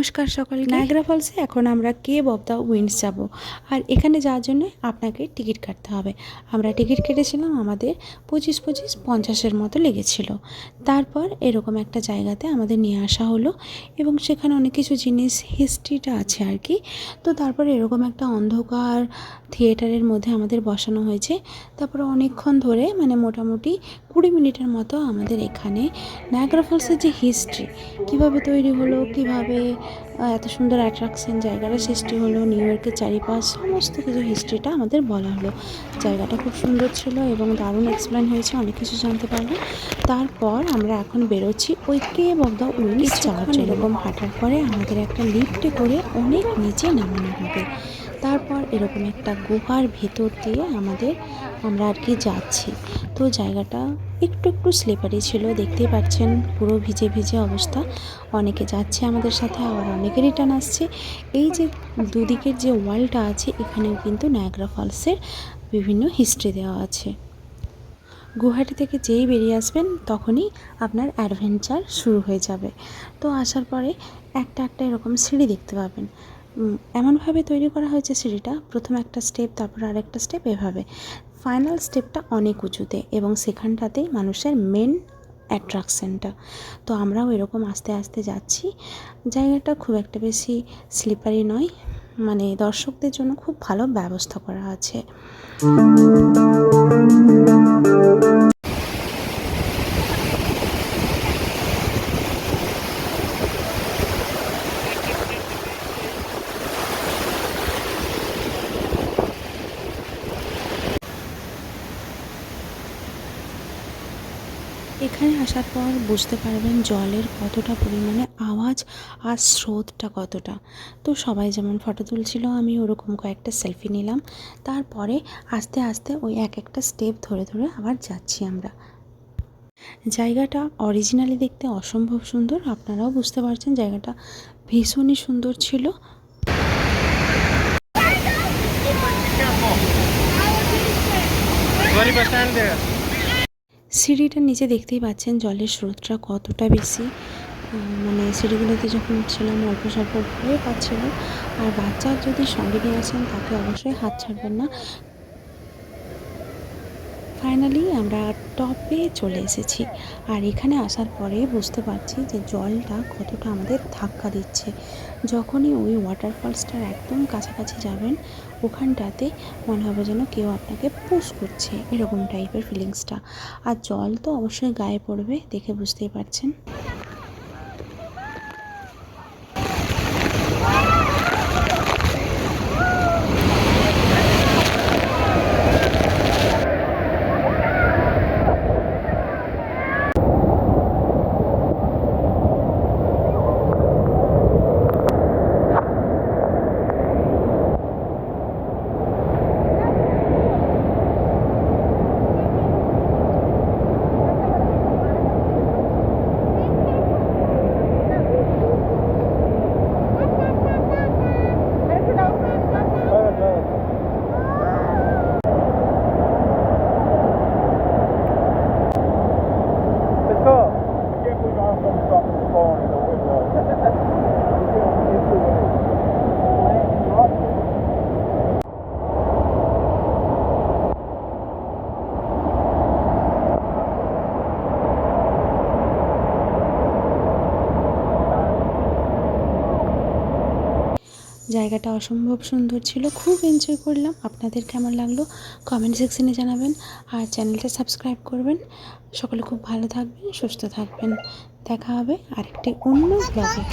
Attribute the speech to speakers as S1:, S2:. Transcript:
S1: নমস্কার সকলকে। নায়াগ্রা ফলসে এখন আমরা কেভ অফ দ্য উইন্ডস যাব, আর এখানে যাওয়ার জন্য আপনাকে টিকিট কাটতে হবে। আমরা টিকিট কেটেছিলাম, আমাদের 25-50 মতো লেগেছিল। তারপর এরকম একটা জায়গাতে আমাদের নিয়ে আসা হলো এবং সেখানে অনেক কিছু জিনিস হিস্ট্রিটা আছে আর কি। তো তারপর এরকম একটা অন্ধকার থিয়েটারের মধ্যে আমাদের বসানো হয়েছে। তারপরে অনেকক্ষণ ধরে মানে মোটামুটি 20 মিনিটের মতো আমাদের এখানে নায়াগ্রা ফলসের যে হিস্ট্রি কীভাবে তৈরি হলো, কীভাবে এত সুন্দর অ্যাট্রাকশন জায়গাটা সৃষ্টি হলো, নিউ ইয়র্কের চারিপাশ সমস্ত কিছু হিস্ট্রিটা আমাদের বলা হলো। জায়গাটা খুব সুন্দর ছিল এবং দারুণ এক্সপ্লেন হয়েছে, অনেক কিছু জানতে পারলাম। তারপর আমরা এখন বেরোচ্ছি ওই কেভ অফ দ্য উইন্ডস যাওয়ার জন্য। এরকম হাঁটার পরে আমাদের একটা লিফটে করে অনেক নিচে নামানো হবে। তারপর এরকম একটা গুহার ভেতর দিয়ে আমরা আর কি যাচ্ছি। তো জায়গাটা একটু স্লিপারি ছিল, দেখতেই পাচ্ছেন পুরো ভিজে ভিজে অবস্থা। অনেকে যাচ্ছে আমাদের সাথে, আবার অনেকে রিটার্ন আসছে। এই যে দুদিকের যে ওয়ালটা আছে, এখানেও কিন্তু নায়াগ্রা ফলসের বিভিন্ন হিস্ট্রি দেওয়া আছে। গুহাটি থেকে যেই বেরিয়ে আসবেন তখনই আপনার অ্যাডভেঞ্চার শুরু হয়ে যাবে। তো আসার পরে একটা এরকম সিঁড়ি দেখতে পাবেন। এমনভাবে তৈরি করা হয়েছে সিঁড়িটা, প্রথম একটা স্টেপ, তারপর আরেকটা স্টেপ, এভাবে ফাইনাল স্টেপটা অনেক উঁচুতে এবং সেখানটাতেই মানুষের মেন অ্যাট্রাকশনটা। তো আমরাও এরকম আস্তে আস্তে যাচ্ছি। জায়গাটা খুব একটা বেশি স্লিপারি নয়, মানে দর্শকদের জন্য খুব ভালো ব্যবস্থা করা আছে। এখানে আসার পর বুঝতে পারবেন জলের কতটা পরিমাণে আওয়াজ আর স্রোতটা কতটা। তো সবাই যেমন ফটো তুলছিল, আমি ওরকম কয়েকটা সেলফি নিলাম। তারপরে আস্তে আস্তে ওই একটা স্টেপ ধরে আবার যাচ্ছি আমরা। জায়গাটা অরিজিনালি দেখতে অসম্ভব সুন্দর, আপনারাও বুঝতে পারছেন জায়গাটা ভীষণই সুন্দর ছিল। সিঁড়িটার নিচে দেখতেই পাচ্ছেন জলের স্রোতটা কতটা বেশি। মানে সিঁড়িগুলোতে যখন ছিলাম অল্প স্বল্প ভয় পাচ্ছিল। আর বাচ্চা যদি সঙ্গে নিয়ে আসেন তাকে অবশ্যই হাত ছাড়বেন না। ফাইনালি আমরা টপে চলে এসেছি, আর এখানে আসার পরে বুঝতে পারছি যে জলটা কতটা আমাদের ধাক্কা দিচ্ছে। যখনই ওই ওয়াটারফলসটার একদম কাছাকাছি যাবেন, ওখানটাতে মনে হবে যেন কেউ আপনাকে পুশ করছে, এরকম টাইপের ফিলিংসটা। আর জল তো অবশ্যই গায়ে পড়বে, দেখে বুঝতেই পারছেন। জায়গাটা অসম্ভব সুন্দর ছিল, খুব এনজয় করলাম। আপনাদের কেমন লাগলো কমেন্ট সেকশনে জানাবেন, আর চ্যানেলটা সাবস্ক্রাইব করবেন। সকলে খুব ভালো থাকবেন, সুস্থ থাকবেন। দেখা হবে আরেকটি অন্য ব্লগে।